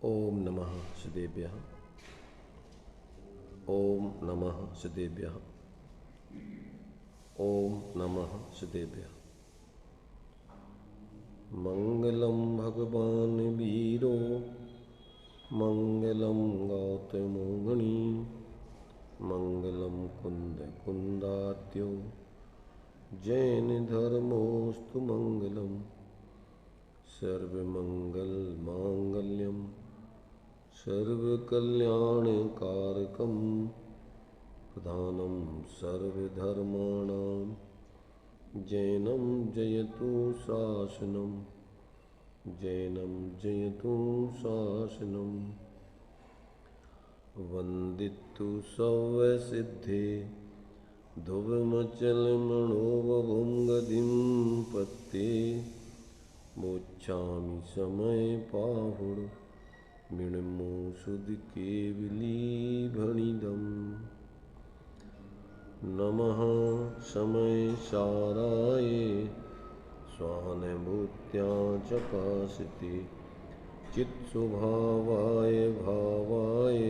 ओम नमः सदेभ्यः। ओम नमः सदेभ्यः। ओम नमः सदेभ्यः। मंगलम भगवान वीरो मंगलम गौतमो गणी मंगलम कुंद कुंदाद्यो जैन धर्मोस्तु मंगलम सर्वमंगल मांगल्यम सर्वकल्याणकारकं प्रधानं सर्वधर्माणां जैनं जयतु शासनं जैनं जयतु शासनं वन्दितु सव्यसिद्धे ध्रुवमचलमणोवभुं गतिं पत्ते मोक्षामि समय पाहुड मिणमो सुध केवली भणिदम नमः समय साराय स्वानुभूत्या चकाशिते चित्स्वभावाय भावाय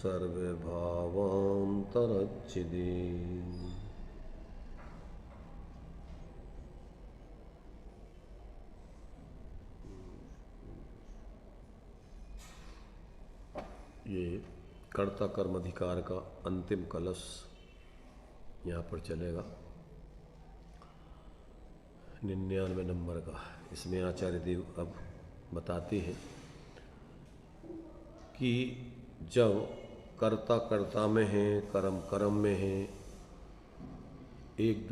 सर्वभावान्तरच्छिदे। ये कर्ता कर्म अधिकार का अंतिम कलश यहाँ पर चलेगा 99 नंबर का। इसमें आचार्य देव अब बताते हैं कि जब कर्ता कर्ता में है, कर्म कर्म में है, एक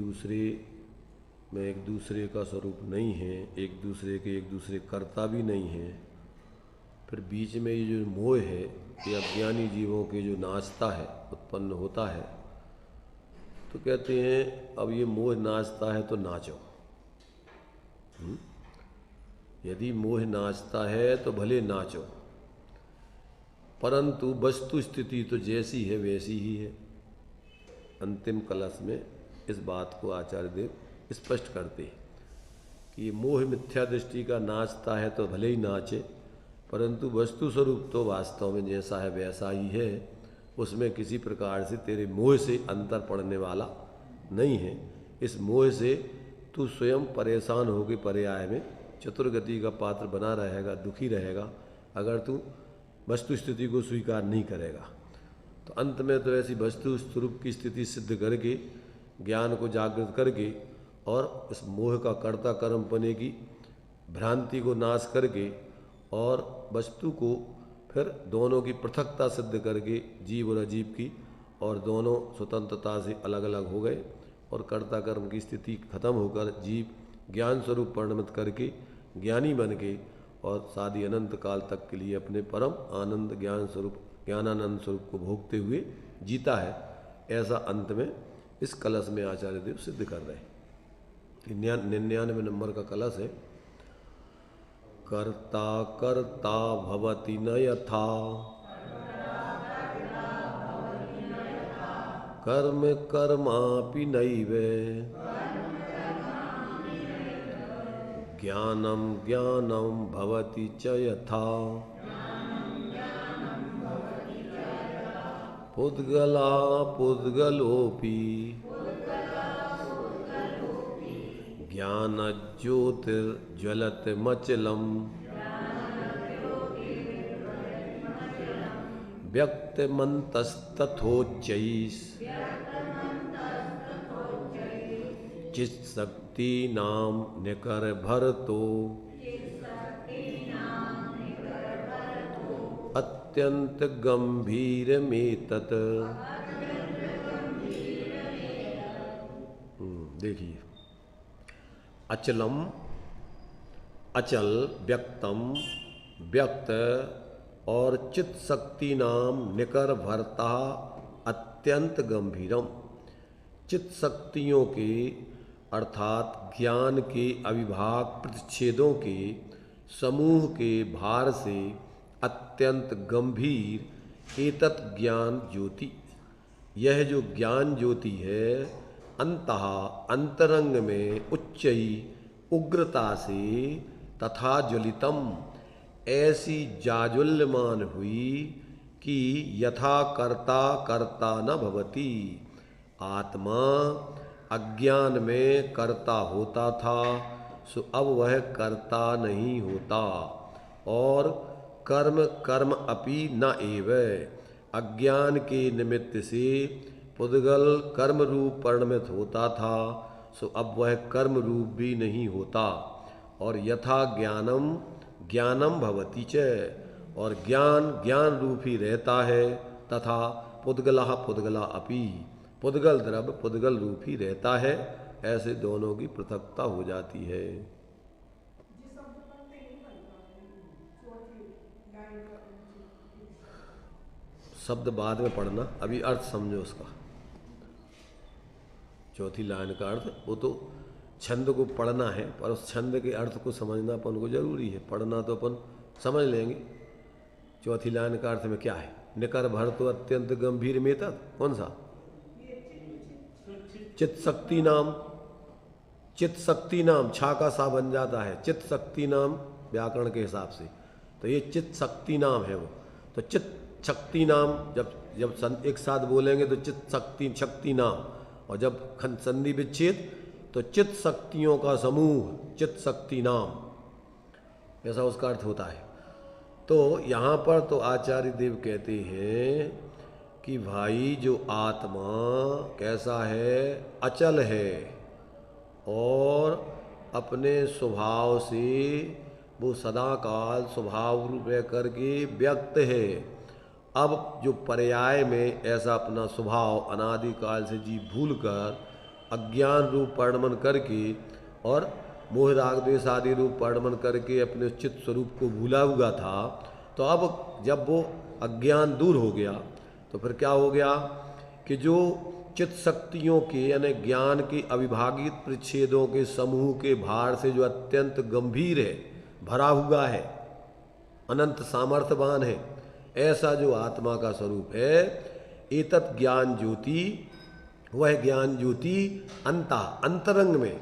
दूसरे का स्वरूप नहीं है, एक दूसरे कर्ता भी नहीं है, फिर बीच में ये जो मोह है ये अज्ञानी जीवों के जो नाचता है, उत्पन्न होता है, तो कहते हैं अब ये मोह नाचता है तो नाचो। यदि मोह नाचता है तो भले नाचो, परंतु वस्तु स्थिति तो जैसी है वैसी ही है। अंतिम कलश में इस बात को आचार्य देव स्पष्ट करते हैं कि ये मोह मिथ्या दृष्टि का नाचता है तो भले ही नाचे, परंतु वस्तु स्वरूप तो वास्तव में जैसा है वैसा ही है। उसमें किसी प्रकार से तेरे मोह से अंतर पड़ने वाला नहीं है। इस मोह से तू स्वयं परेशान होकर पर्याय में चतुर्गति का पात्र बना रहेगा, दुखी रहेगा, अगर तू वस्तु स्थिति को स्वीकार नहीं करेगा। तो अंत में तो ऐसी वस्तु स्वरूप की स्थिति सिद्ध करके, ज्ञान को जागृत करके और इस मोह का कर्ता कर्म पने की भ्रांति को नाश करके और वस्तु को फिर दोनों की पृथकता सिद्ध करके, जीव और अजीव की, और दोनों स्वतंत्रता से अलग अलग हो गए और कर्ता कर्म की स्थिति खत्म होकर जीव ज्ञान स्वरूप परिणमित करके ज्ञानी बन के और सादी अनंत काल तक के लिए अपने परम आनंद ज्ञानानंद स्वरूप को भोगते हुए जीता है। ऐसा अंत में इस कलश में आचार्य देव सिद्ध कर रहे हैं। 99 नंबर का कलश है। कर्ता कर्ता भवति न यथा कर्म कर्मापि नैव ज्ञानम ज्ञानम भवति च यथा पुद्गला पुद्गलोपि ज्ञानज्योतिर्ज्वलत मचलम व्यक्तमन्तस्तथोच्चैः चित्शक्ति नाम निकर भरतो अत्यंत गंभीर मेतत। देखिए, अचलम अचल, व्यक्तम व्यक्त, और चित्त शक्ति नाम निकर भरता अत्यंत गंभीरम। चित्त शक्तियों के अर्थात ज्ञान के अविभाग प्रतिच्छेदों के समूह के भार से अत्यंत गंभीर एतत् ज्ञान ज्योति, यह जो ज्ञान ज्योति है, अंतः अंतरंग में उच्च उग्रता से तथा ज्वलितम ऐसी जाजुल्यमान हुई कि यथा कर्ता कर्ता न भवति। आत्मा अज्ञान में कर्ता होता था, सो अब वह कर्ता नहीं होता। और कर्म कर्म अपि न एव, अज्ञान के निमित्त से पुद्गल कर्म रूप परिणमित होता था, सो अब वह कर्म रूप भी नहीं होता। और यथा ज्ञानम ज्ञानम भवति च, और ज्ञान ज्ञान रूप ही रहता है, तथा पुद्गलः पुद्गला अपि, पुद्गल द्रव्य पुद्गल रूप ही रहता है। ऐसे दोनों की पृथकता हो जाती है। शब्द बाद में पढ़ना, अभी अर्थ समझो उसका। चौथी लाइन का अर्थ वो तो छंद को पढ़ना है, पर उस छंद के अर्थ को समझना अपन को जरूरी है। पढ़ना तो अपन समझ लेंगे। चौथी लाइन का अर्थ में क्या है? निकर भर तो अत्यंत गंभीर में तक कौन सा? चित्त शक्ति नाम। चित्त शक्ति नाम छा का सा बन जाता है, चित्त शक्ति नाम व्याकरण के हिसाब से। तो ये चित्त शक्ति नाम है वो। तो चित्त शक्ति नाम जब जब एक साथ बोलेंगे तो चित्त शक्ति शक्ति नाम, और जब संधि विच्छेद तो चित्त शक्तियों का समूह, चित्त शक्ति नाम, ऐसा उसका अर्थ होता है। तो यहाँ पर तो आचार्य देव कहते हैं कि भाई जो आत्मा कैसा है? अचल है, और अपने स्वभाव से वो सदाकाल स्वभाव रूप रह करके व्यक्त है। अब जो पर्याय में ऐसा अपना स्वभाव अनादिकाल से जीव भूल कर अज्ञान रूप परिणमन करके और मोह राग द्वेष आदि रूप परिणमन करके अपने चित्त स्वरूप को भूला हुआ था, तो अब जब वो अज्ञान दूर हो गया तो फिर क्या हो गया कि जो चित्त शक्तियों के यानी ज्ञान के अविभाजित परिच्छेदों के समूह के भार से जो अत्यंत गंभीर है, भरा हुआ है, अनंत सामर्थ्यवान है, ऐसा जो आत्मा का स्वरूप है, एतत् ज्ञान ज्योति, वह ज्ञान ज्योति अंतरंग में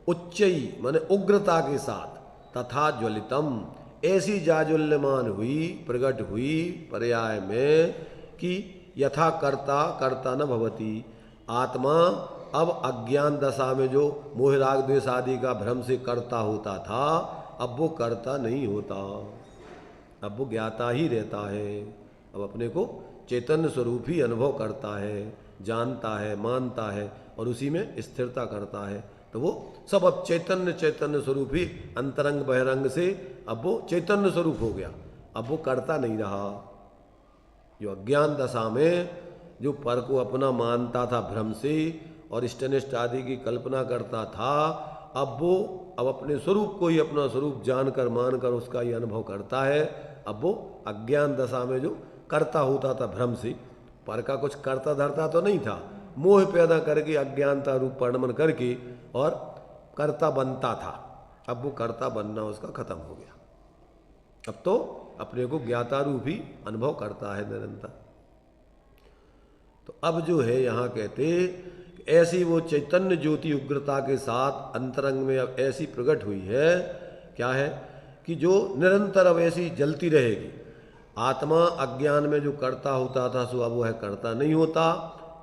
उच्चई माने उग्रता के साथ तथा ज्वलितम ऐसी जाजुल्यमान हुई, प्रकट हुई पर्याय में कि यथा कर्ता कर्ता न भवति। आत्मा अब अज्ञान दशा में जो मोह राग द्वेष आदि का भ्रम से कर्ता होता था, अब वो कर्ता नहीं होता, अब वो ज्ञाता ही रहता है। अब अपने को चैतन्य स्वरूप ही अनुभव करता है, जानता है, मानता है और उसी में स्थिरता करता है। तो वो सब अब चैतन्य चैतन्य स्वरूप ही अंतरंग बहिरंग से अब वो चैतन्य स्वरूप हो गया, अब वो करता नहीं रहा। जो अज्ञान दशा में जो पर को अपना मानता था भ्रम से और इष्टनिष्ट आदि की कल्पना करता था, अब वो अब अपने स्वरूप को ही अपना स्वरूप जानकर मानकर उसका ही अनुभव करता है। अब वो अज्ञान दशा में जो करता होता था भ्रम से, पर का कुछ करता धरता तो नहीं था, मोह पैदा करके अज्ञानता रूप परिणमन करके और कर्ता बनता था, अब वो कर्ता बनना उसका खत्म हो गया। अब तो अपने को ज्ञाता रूप ही अनुभव करता है निरंतर। तो अब जो है यहाँ कहते ऐसी वो चैतन्य ज्योति उग्रता के साथ अंतरंग में अब ऐसी प्रकट हुई है, क्या है कि जो निरंतर अब ऐसी जलती रहेगी। आत्मा अज्ञान में जो कर्ता होता था सो अब वह कर्ता नहीं होता,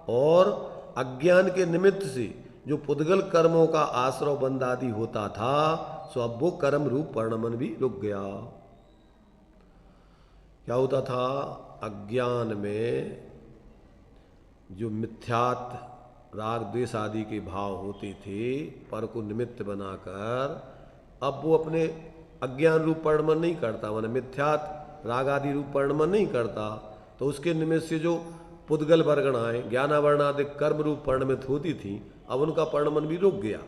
और अज्ञान के निमित्त से जो पुद्गल कर्मों का आश्रव बंद आदि होता था, सो अब वो कर्म रूप परिणमन भी रुक गया। क्या होता था? अज्ञान में जो मिथ्यात्व राग द्वेष आदि के भाव होते थे, पर को निमित्त बनाकर अब वो अपने अज्ञान रूप परिणमन नहीं करता, माने मिथ्यात्व राग आदि रूप परिणमन नहीं करता। तो उसके निमित्त से जो पुद्गल वर्गणाएं ज्ञानावरणादि कर्म रूप परिणमित होती थी, अब उनका परिणमन भी रुक गया।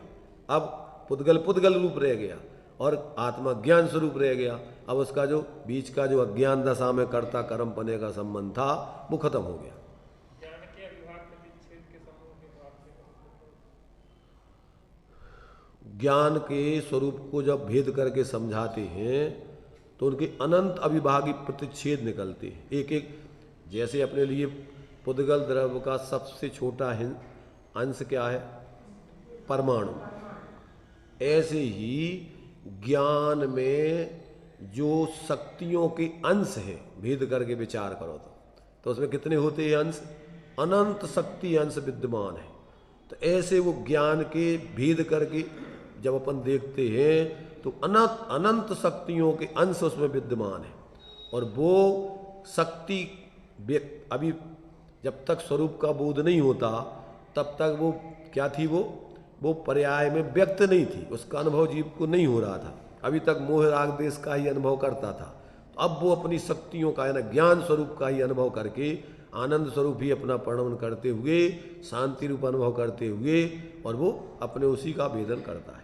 अब पुद्गल पुद्गल रूप रह गया और आत्मा ज्ञान स्वरूप रह गया। अब उसका जो बीच का जो अज्ञान दशा में कर्ता कर्म पने का संबंध था वो खत्म हो गया। ज्ञान के स्वरूप को जब भेद करके समझाते हैं तो उनके अनंत अविभागी प्रतिच्छेद निकलते हैं एक एक। जैसे अपने लिए पुद्गल द्रव्य का सबसे छोटा अंश क्या है? परमाणु। ऐसे ही ज्ञान में जो शक्तियों के अंश है, भेद करके विचार करो तो उसमें कितने होते हैं अंश? अनंत शक्ति अंश विद्यमान है। तो ऐसे वो ज्ञान के भेद करके जब अपन देखते हैं तो अनंत अनंत शक्तियों के अंश उसमें विद्यमान है। और वो शक्ति अभी जब तक स्वरूप का बोध नहीं होता तब तक वो क्या थी? वो पर्याय में व्यक्त नहीं थी, उसका अनुभव जीव को नहीं हो रहा था। अभी तक मोह राग देश का ही अनुभव करता था। तो अब वो अपनी शक्तियों का यानी ज्ञान स्वरूप का ही अनुभव करके आनंद स्वरूप ही अपना परिणमन करते हुए, शांति रूप अनुभव करते हुए, और वो अपने उसी का भेदन करता है।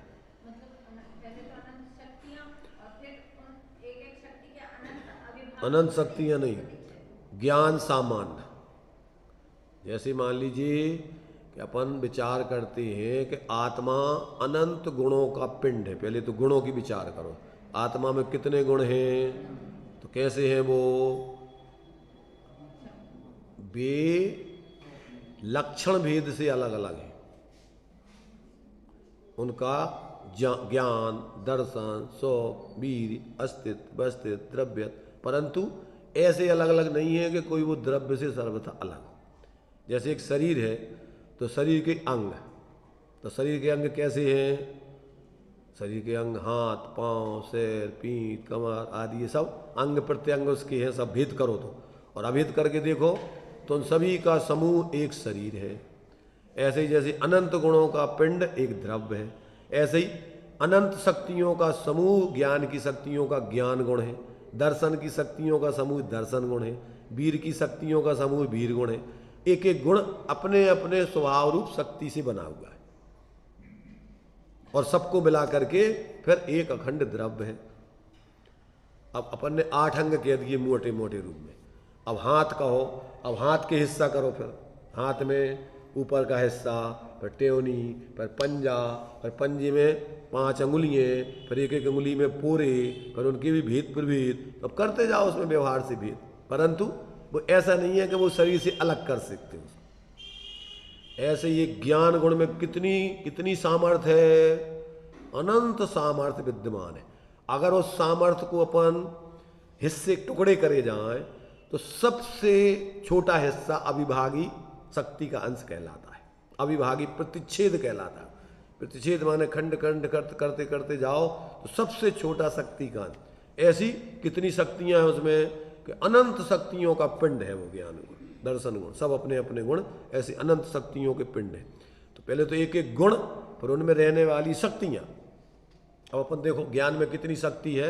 अनंत शक्तियाँ नहीं, ज्ञान सामान्य। जैसे मान लीजिए कि अपन विचार करते हैं कि आत्मा अनंत गुणों का पिंड है। पहले तो गुणों की विचार करो, आत्मा में कितने गुण हैं? तो कैसे हैं वो? वे लक्षण भेद से अलग अलग हैं। उनका ज्ञान, दर्शन, शौक, वीर, अस्तित्व, वस्तित्व, द्रव्य, परंतु ऐसे अलग अलग नहीं है कि कोई वो द्रव्य से सर्वथा अलग हो। जैसे एक शरीर है तो शरीर के अंग, तो शरीर के अंग कैसे हैं? शरीर के अंग हाथ, पांव, सिर, पीठ, कमर आदि ये सब अंग प्रत्यंग उसके हैं। सब भेद करो तो, और अभेद करके देखो तो उन सभी का समूह एक शरीर है। ऐसे ही जैसे अनंत गुणों का पिंड एक द्रव्य है, ऐसे ही अनंत शक्तियों का समूह ज्ञान की शक्तियों का ज्ञान गुण है, दर्शन की शक्तियों का समूह दर्शन गुण है, वीर की शक्तियों का समूह वीर गुण है। एक एक गुण अपने अपने स्वभाव रूप शक्ति से बना हुआ है और सबको मिला करके फिर एक अखंड द्रव्य है। अब अपन ने 8 अंग कह दिए मोटे मोटे रूप में। अब हाथ कहो, अब हाथ के हिस्सा करो। फिर हाथ में ऊपर का हिस्सा, फिर टेवनी, फिर पंजा, फिर पंजे में 5 अंगुलियाँ, फिर एक एक अंगुली में पोरे, फिर उनके भी भेद प्रभेद। अब करते जाओ उसमें व्यवहार से भेद, परंतु वो ऐसा नहीं है कि वो शरीर से अलग कर सकते हो। ऐसे ये ज्ञान गुण में कितनी कितनी सामर्थ्य है, अनंत सामर्थ्य विद्यमान है। अगर उस सामर्थ्य को अपन हिस्से टुकड़े करे जाएं तो सबसे छोटा हिस्सा अविभागी शक्ति का अंश कहलाता है। अविभागी प्रतिच्छेद कहलाता है। प्रतिच्छेद माने खंड खंड करते करते जाओ तो सबसे छोटा शक्ति का अंश। ऐसी कितनी शक्तियां हैं उसमें कि अनंत शक्तियों का पिंड है वो ज्ञान गुण, दर्शन गुण, सब अपने अपने गुण ऐसे अनंत शक्तियों के पिंड है। तो पहले तो एक एक गुण, फिर उनमें रहने वाली शक्तियाँ। अब अपन देखो ज्ञान में कितनी शक्ति है।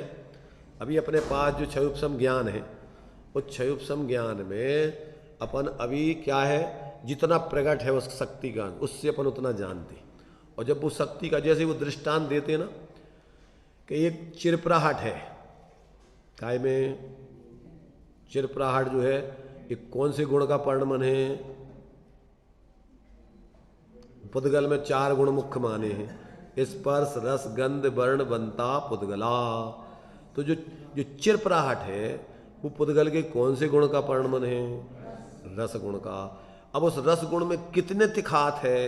अभी अपने पास जो क्षयोपशम ज्ञान है, उस क्षयोपशम ज्ञान में अपन अभी क्या है, जितना प्रकट है उस शक्ति का उससे अपन उतना जानते। और जब वो शक्ति का जैसे वो दृष्टांत देते ना कि एक चिरपराहट है, काय में चिरपराहट जो है एक कौन से गुण का परिणमन है? पुद्गल में 4 गुण मुख्य माने हैं, स्पर्श, रस, गंध, वर्ण, बनता, पुद्गला। तो जो जो चिरपराहट है वो पुद्गल के कौन से गुण का परिणमन है? रस गुण का। अब उस रस गुण में कितने तिखात है?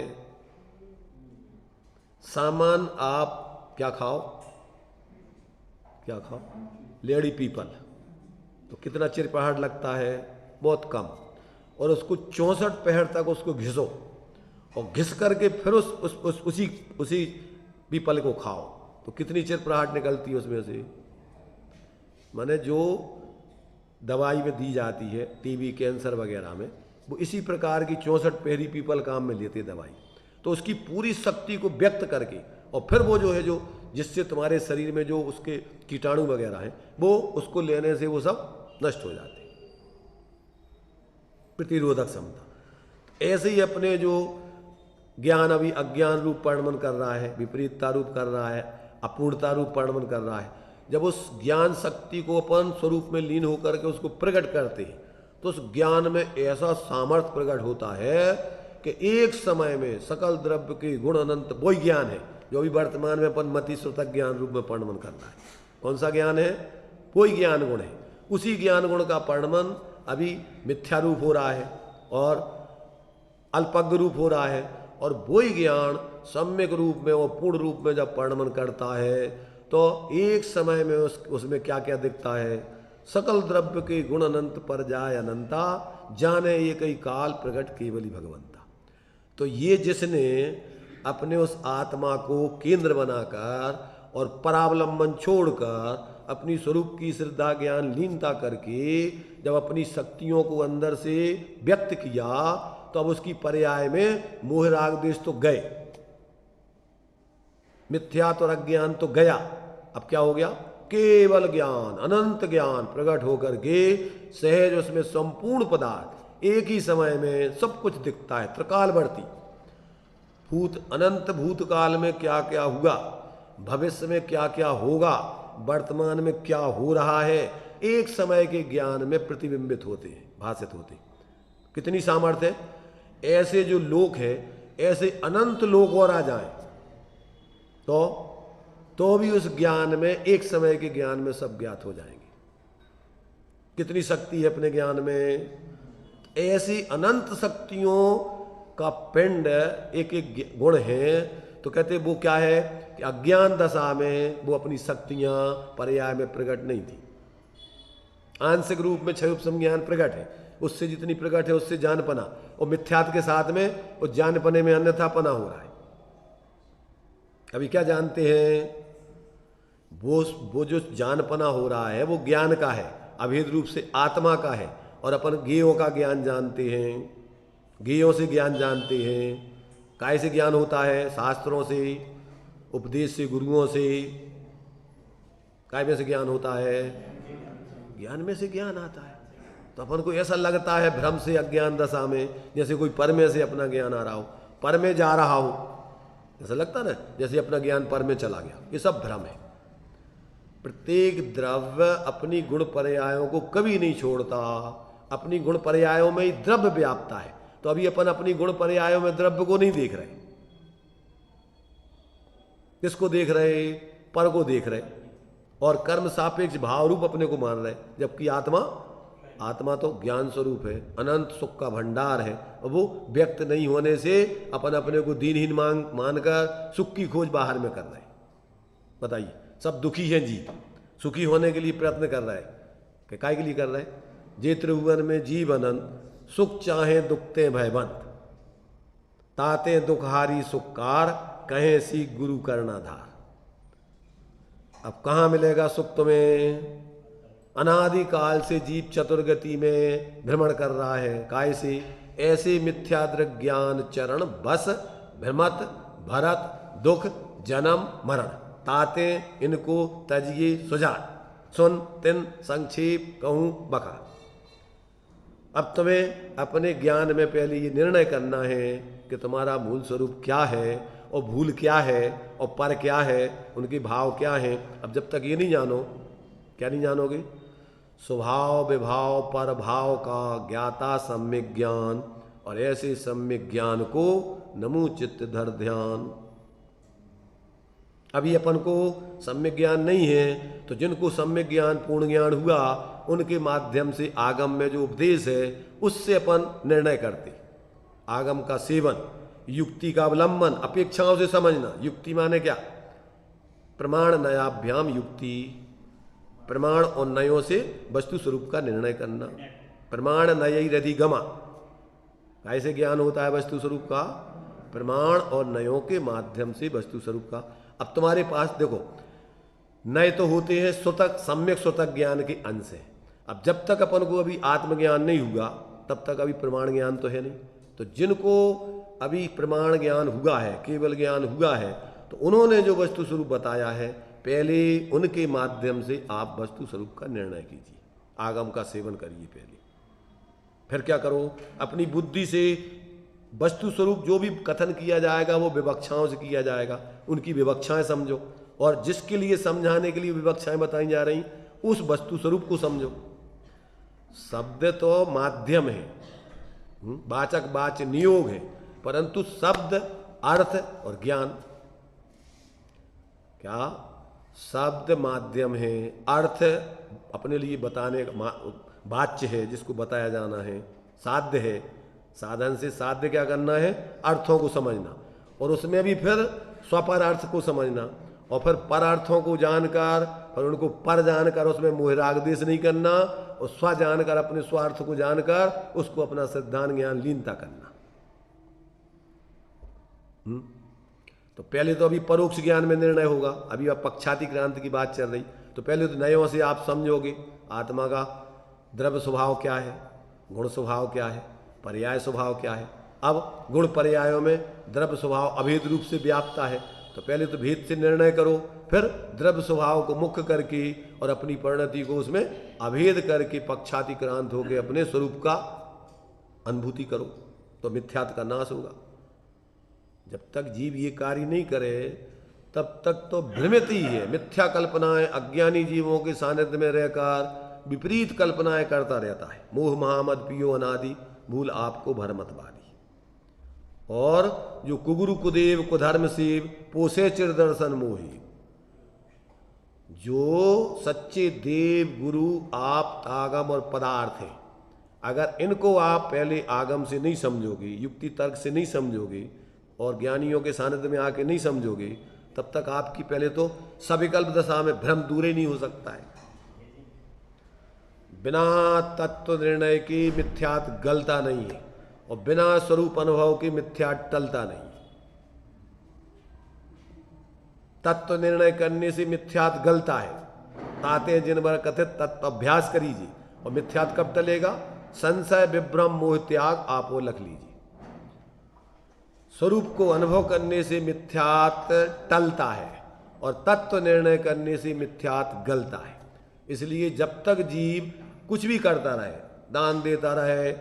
सामान आप क्या खाओ, क्या खाओ? लेडी पीपल, तो कितना चिरपराहट लगता है? बहुत कम। और उसको 64 पहर तक उसको घिसो और घिस करके फिर उसी पीपल को खाओ तो कितनी चिरपराहट निकलती है उसमें से। माने जो दवाई में दी जाती है टीबी, कैंसर वगैरह में, वो इसी प्रकार की 64 पहरी पीपल काम में लेते दवाई। तो उसकी पूरी शक्ति को व्यक्त करके और फिर वो जो है जो जिससे तुम्हारे शरीर में जो उसके कीटाणु वगैरह हैं वो उसको लेने से वो सब नष्ट हो जाते, प्रतिरोधक क्षमता। ऐसे ही अपने जो ज्ञान अभी अज्ञान रूप परिणमन कर रहा है, विपरीतता रूप कर रहा है, अपूर्णता रूप परिणमन कर रहा है, जब उस ज्ञान शक्ति को अपन स्वरूप में लीन होकर के उसको प्रकट करते हैं तो उस ज्ञान में ऐसा सामर्थ्य प्रकट होता है कि एक समय में सकल द्रव्य के गुण अनंत वही ज्ञान है जो अभी वर्तमान में अपन मति श्रुतक ज्ञान रूप में परिणमन कर रहा है। कौन सा ज्ञान है? वही ज्ञान गुण है। उसी ज्ञान गुण का परिणमन अभी मिथ्या रूप हो रहा है और अल्पज्ञ रूप हो रहा है, और वही ज्ञान सम्यक रूप में और पूर्ण रूप में जब परिणमन करता है तो एक समय में उसमें क्या क्या दिखता है? सकल द्रव्य के गुण अनंत पर जाय अनंता, जाने ये कई काल प्रकट केवली भगवंता। तो ये जिसने अपने उस आत्मा को केंद्र बनाकर और परावलंबन छोड़कर अपनी स्वरूप की श्रद्धा ज्ञान लीनता करके जब अपनी शक्तियों को अंदर से व्यक्त किया, तो अब उसकी पर्याय में मोह राग द्वेष तो गए, मिथ्या और अज्ञान तो गया। अब क्या हो गया? केवल ज्ञान, अनंत ज्ञान प्रकट होकर के सहज उसमें संपूर्ण पदार्थ एक ही समय में सब कुछ दिखता है। त्रिकालवर्ती, भूत अनंत भूतकाल में क्या क्या हुआ, भविष्य में क्या क्या होगा, वर्तमान में क्या हो रहा है, एक समय के ज्ञान में प्रतिबिंबित होते हैं, भाषित होते हैं। कितनी सामर्थ्य है! ऐसे जो लोक है, ऐसे अनंत लोक और आ जाएं तो भी उस ज्ञान में, एक समय के ज्ञान में सब ज्ञात हो जाएंगे। कितनी शक्ति है अपने ज्ञान में! ऐसी अनंत शक्तियों का पिंड एक एक गुण है। तो कहते वो क्या है कि अज्ञान दशा में वो अपनी शक्तियां पर्याय में प्रकट नहीं थी। आंशिक रूप में क्षय उपशम ज्ञान प्रकट है, उससे जितनी प्रकट है उससे जानपना, और मिथ्यात्व के साथ में उस जानपने में अन्यथापना हो रहा है। अभी क्या जानते हैं? वो जो जानपना हो रहा है वो ज्ञान का है, अभेद रूप से आत्मा का है। और अपन ज्ञेयों का ज्ञान जानते हैं, ज्ञेयों से ज्ञान जानते हैं। काय से ज्ञान होता है? शास्त्रों से, उपदेश से, गुरुओं से। काय में से ज्ञान होता है? ज्ञान में से ज्ञान आता है। तो अपन को ऐसा लगता है भ्रम से, अज्ञान दशा में, जैसे कोई पर में से अपना ज्ञान आ रहा हो, पर में जा रहा हो, ऐसा लगता ना, जैसे अपना ज्ञान पर में चला गया। ये सब भ्रम है। प्रत्येक द्रव्य अपनी गुण पर्यायों को कभी नहीं छोड़ता, अपनी गुण पर्यायों में ही द्रव्य व्याप्ता है। तो अभी अपन अपनी गुण पर्यायों में द्रव्य को नहीं देख रहे। किसको देख रहे? पर को देख रहे, और कर्म सापेक्ष भाव रूप अपने को मान रहे। जबकि आत्मा तो ज्ञान स्वरूप है, अनंत सुख का भंडार है, और वो व्यक्त नहीं होने से अपन अपने को दीनहीन मानकर सुख की खोज बाहर में कर रहे। बताइए, सब दुखी हैं जी, सुखी होने के लिए प्रयत्न कर रहा है कि काय के लिए कर रहे? जे त्रिभुवन में जीव अनंत, सुख चाहे दुखते भयवंत, ताते दुखहारी सुखकार, कहे सी गुरु करणाधार। अब कहाँ मिलेगा सुख तुम्हें? अनादिकाल से जीव चतुर्गति में भ्रमण कर रहा है। काय से? ऐसे मिथ्यादृक ज्ञान चरण बस, भ्रमत भरत दुख जन्म मरण, ताते इनको तजिए सुजान, सुन तिन संक्षेप कहूं बका। अब तुम्हें अपने ज्ञान में पहले ये निर्णय करना है कि तुम्हारा मूल स्वरूप क्या है, और भूल क्या है, और पर क्या है, उनके भाव क्या हैं। अब जब तक ये नहीं जानो, क्या नहीं जानोगे? स्वभाव विभाव पर भाव का ज्ञाता सम्यक ज्ञान, और ऐसे सम्यक ज्ञान को नमो चित्त धर ध्यान। अभी अपन को सम्यक ज्ञान नहीं है, तो जिनको सम्यक ज्ञान पूर्ण ज्ञान हुआ, उनके माध्यम से आगम में जो उपदेश है उससे अपन निर्णय करते। आगम का सेवन, युक्ति का अवलंबन, अपेक्षाओं से समझना। युक्ति माने क्या? प्रमाण नयाभ्याम युक्ति, प्रमाण और नयों से वस्तु स्वरूप का निर्णय करना। प्रमाण नय रधि गमा, कैसे ज्ञान होता है वस्तु स्वरूप का? प्रमाण और नयों के माध्यम से वस्तु स्वरूप का। अब तुम्हारे पास देखो, नए तो होते हैं स्वतक, सम्यक स्वतक ज्ञान के अंश है। अब जब तक अपन को अभी आत्मज्ञान नहीं हुआ, तब तक अभी प्रमाण ज्ञान तो है नहीं। तो जिनको अभी प्रमाण ज्ञान हुआ है, केवल ज्ञान हुआ है, तो उन्होंने जो वस्तु स्वरूप बताया है, पहले उनके माध्यम से आप वस्तु स्वरूप का निर्णय कीजिए, आगम का सेवन करिए पहले। फिर क्या करो? अपनी बुद्धि से वस्तु स्वरूप जो भी कथन किया जाएगा वो विवक्षाओं से किया जाएगा, उनकी विवक्षाएं समझो, और जिसके लिए समझाने के लिए विवक्षाएं बताई जा रही उस वस्तु स्वरूप को समझो। शब्द तो माध्यम है, वाचक वाच्य नियोग है, परंतु शब्द अर्थ और ज्ञान क्या? शब्द माध्यम है, अर्थ अपने लिए बताने का वाच्य है जिसको बताया जाना है, साध्य है, साधन से साध्य क्या करना है? अर्थों को समझना, और उसमें भी फिर स्वपर अर्थ को समझना, और फिर पर अर्थों को जानकर और उनको पर जानकर उसमें मोह राग द्वेष नहीं करना, और स्व जानकर अपने स्वार्थ को जानकर उसको अपना सिद्धांत ज्ञान लीनता करना। तो पहले तो अभी परोक्ष ज्ञान में निर्णय होगा, अभी अब पक्षाति क्रांति की बात चल रही, तो पहले तो नयों से आप समझोगे आत्मा का द्रव्य स्वभाव क्या है, गुण स्वभाव क्या है, पर्याय स्वभाव क्या है। अब गुण पर्यायों में द्रव्य स्वभाव अभेद रूप से व्याप्ता है, तो पहले तो भेद से निर्णय करो, फिर द्रव्य स्वभाव को मुख्य करके और अपनी परिणति को उसमें अभेद करके पक्षाति क्रांत होकर अपने स्वरूप का अनुभूति करो, तो मिथ्यात्व का नाश होगा। जब तक जीव ये कार्य नहीं करे तब तक तो भ्रमित ही है, मिथ्या कल्पनाएं अज्ञानी जीवों के सानिध्य में रहकर विपरीत कल्पनाएं करता रहता है। मोह महामद पियो अनादि, भूल आपको भरमतवादी। और जो कुगुरु कुदेव कुधर्म सेव पोसे चिर दर्शन मोही, जो सच्चे देव गुरु आप आगम और पदार्थ हैं, अगर इनको आप पहले आगम से नहीं समझोगे, युक्ति तर्क से नहीं समझोगे और ज्ञानियों के सानिध्य में आके नहीं समझोगे, तब तक आपकी पहले तो सविकल्प दशा में भ्रम दूर ही नहीं हो सकता है। बिना तत्व निर्णय की मिथ्यात गलता नहीं है, और बिना स्वरूप अनुभव की मिथ्या टलता नहीं। तत्व निर्णय करने से मिथ्यात गलता है, ताते जिन बार कथित तत्व अभ्यास करीजिए, और मिथ्यात कब टलेगा? संशय विभ्रम मोह त्याग आपो लख लीजिए। स्वरूप को अनुभव करने से मिथ्यात टलता है, और तत्व निर्णय करने से मिथ्यात गलता है। इसलिए जब तक जीव कुछ भी करता रहे, दान देता रहे,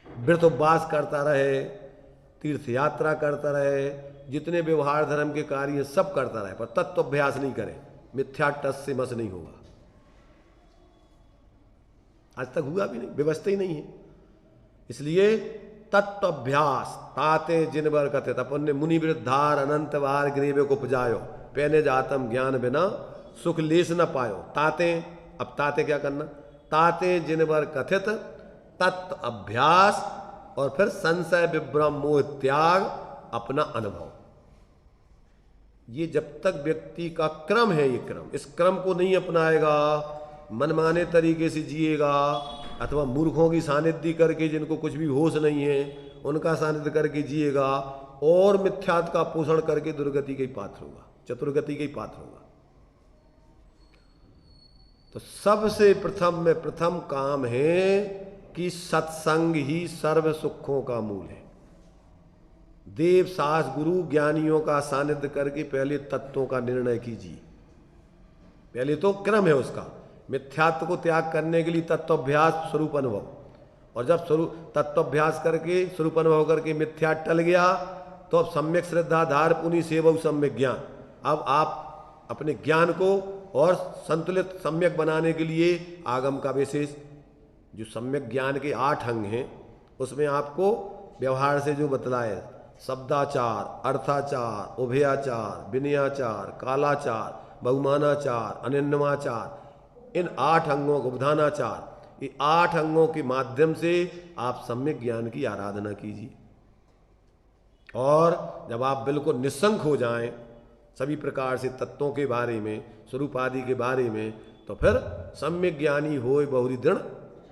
व्रत उपवास करता रहे, तीर्थ यात्रा करता रहे, जितने व्यवहार धर्म के कार्य सब करता रहे, पर तत्व अभ्यास नहीं करे, मिथ्या टस से मस नहीं होगा। आज तक हुआ भी नहीं, व्यवस्था ही नहीं है। इसलिए तत्व अभ्यास ताते जिनवर कथित, अपन ने मुनि वृद्धार अनंत बार ग्रीवे को उपजायो, पहने जातम ज्ञान बिना सुख लेस न पायो। ताते, अब ताते क्या करना? ताते जिनवर कथित तत्व अभ्यास, और फिर संशय विभ्रम मोह त्याग, अपना अनुभव। ये जब तक व्यक्ति का क्रम है, ये क्रम, इस क्रम को नहीं अपनाएगा, मनमाने तरीके से जिएगा, अथवा मूर्खों की सानिध्य करके, जिनको कुछ भी होश नहीं है, उनका सानिध्य करके जिएगा, और मिथ्यात्व का पोषण करके दुर्गति के पात्र होगा, चतुर्गति के पात्र होगा। तो सबसे प्रथम में प्रथम काम है कि सत्संग ही सर्व सुखों का मूल है। देव सास गुरु ज्ञानियों का सानिध्य करके पहले तत्वों का निर्णय कीजिए। पहले तो क्रम है उसका, मिथ्यात्व को त्याग करने के लिए तत्वाभ्यास स्वरूप अनुभव, और जब स्वरूप तत्वाभ्यास करके स्वरूप अनुभव करके मिथ्या टल गया, तो अब सम्यक श्रद्धा धार पुनि सेवक सम्यक ज्ञान। अब आप अपने ज्ञान को और संतुलित सम्यक बनाने के लिए आगम का विशेष जो सम्यक ज्ञान के 8 अंग हैं, उसमें आपको व्यवहार से जो बतलाए, शब्दाचार, अर्थाचार, उभयाचार, विनयाचार, कालाचार, बहुमानाचार, अनिन्नमाचार, इन 8 अंगों को, उपधानाचार, ये 8 अंगों के माध्यम से आप सम्यक ज्ञान की आराधना कीजिए। और जब आप बिल्कुल निस्संक हो जाएं सभी प्रकार से तत्वों के बारे में, स्वरूप आदि के बारे में, तो फिर सम्यक ज्ञानी होय बहुरी दृढ़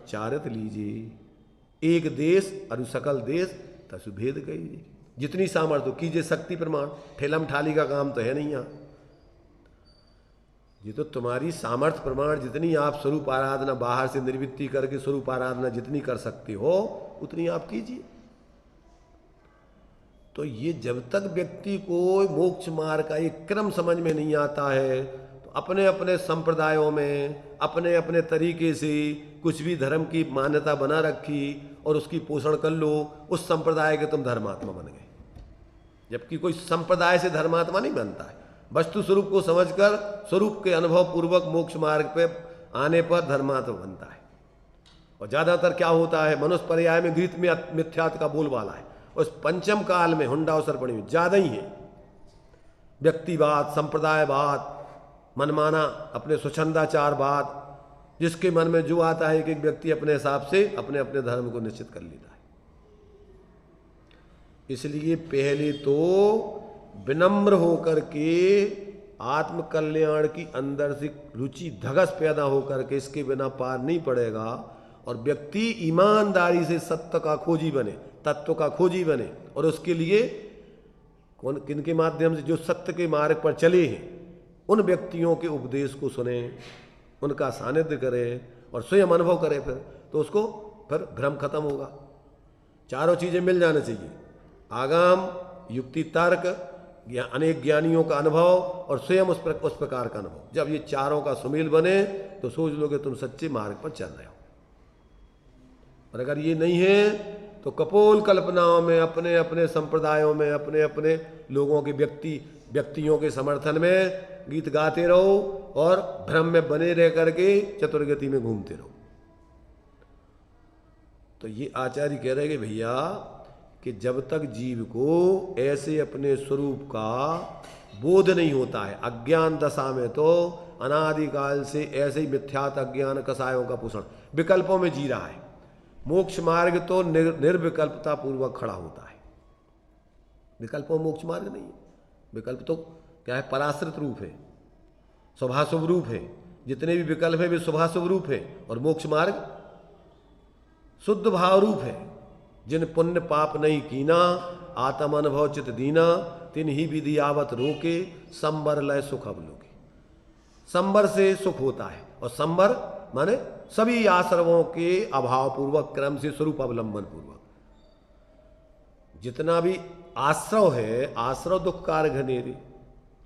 चारित लीजिए। एक देश अरु सकल देश तसु भेद कहिए। जितनी सामर्थ्य कीजिए शक्ति प्रमाण, ठेलम ठाली का काम तो है नहीं यहाँ। ये तो तुम्हारी सामर्थ्य प्रमाण जितनी आप स्वरूप आराधना बाहर से निर्वृत्ति करके स्वरूप आराधना जितनी कर सकते हो उतनी आप कीजिए। तो ये जब तक व्यक्ति को मोक्ष मार्ग का एक क्रम समझ में नहीं आता है, तो अपने अपने संप्रदायों में अपने अपने तरीके से कुछ भी धर्म की मान्यता बना रखी और उसकी पोषण कर लो, उस संप्रदाय के तुम धर्मात्मा बन गए। जबकि कोई संप्रदाय से धर्मात्मा नहीं बनता है, वस्तु स्वरूप को समझकर स्वरूप के अनुभव पूर्वक मोक्ष मार्ग पे आने पर धर्मात्मा बनता है। और ज्यादातर क्या होता है, मनुष्य पर्याय में गीत में मिथ्यात्व का बोलबाला है, उस पंचम काल में हुंडा और सरपणी में ज्यादा ही है। व्यक्तिवाद, संप्रदायवाद, मनमाना अपने स्वच्छंदाचारवाद, जिसके मन में जो आता है कि एक व्यक्ति अपने हिसाब से अपने अपने धर्म को निश्चित कर लेता है। इसलिए पहले तो विनम्र होकर के आत्म कल्याण की अंदर से रुचि धगस पैदा होकर के इसके बिना पार नहीं पड़ेगा, और व्यक्ति ईमानदारी से सत्य का खोजी बने, तत्व का खोजी बने, और उसके लिए कौन किन के माध्यम से, जो सत्य के मार्ग पर चले हैं उन व्यक्तियों के उपदेश को सुने, उनका सानिध्य करे और स्वयं अनुभव करे, फिर तो उसको फिर भ्रम खत्म होगा। चारों चीजें मिल जाने चाहिए, आगाम, युक्ति, तर्क, अनेक ज्ञानियों का अनुभव और स्वयं उस प्रकार का अनुभव। जब ये चारों का सुमेल बने तो सोच लो कि तुम सच्चे मार्ग पर चल रहे हो। और अगर ये नहीं है तो कपोल कल्पनाओं में, अपने अपने संप्रदायों में, अपने अपने लोगों के व्यक्तियों के समर्थन में गीत गाते रहो और भ्रम में बने रह करके चतुर्गति में घूमते रहो। तो ये आचार्य कह रहे हैं कि भैया कि जब तक जीव को ऐसे अपने स्वरूप का बोध नहीं होता है, अज्ञान दशा में तो अनादिकाल से ऐसे ही मिथ्यात अज्ञान कसायों का पोषण विकल्पों में जी रहा है। मोक्ष मार्ग तो निर्विकल्पता पूर्वक खड़ा होता है। विकल्पों मोक्ष मार्ग नहीं है। विकल्प तो क्या है? पराश्रित रूप है, शुभाशुभ रूप है। जितने भी विकल्प है वे शुभाशुभ रूप है, और मोक्ष मार्ग शुद्ध भाव रूप है। जिन पुण्य पाप नहीं कीना, आत्म अनुभव चित दीना, तिन ही विधि आवत रोके, संबर लय सुख अवलोके। संबर से सुख होता है, और संबर माने सभी आश्रवों के अभाव पूर्वक, क्रम से, स्वरूप अवलंबन पूर्वक। जितना भी आश्रव है, आश्रव दुख कार घनेरे,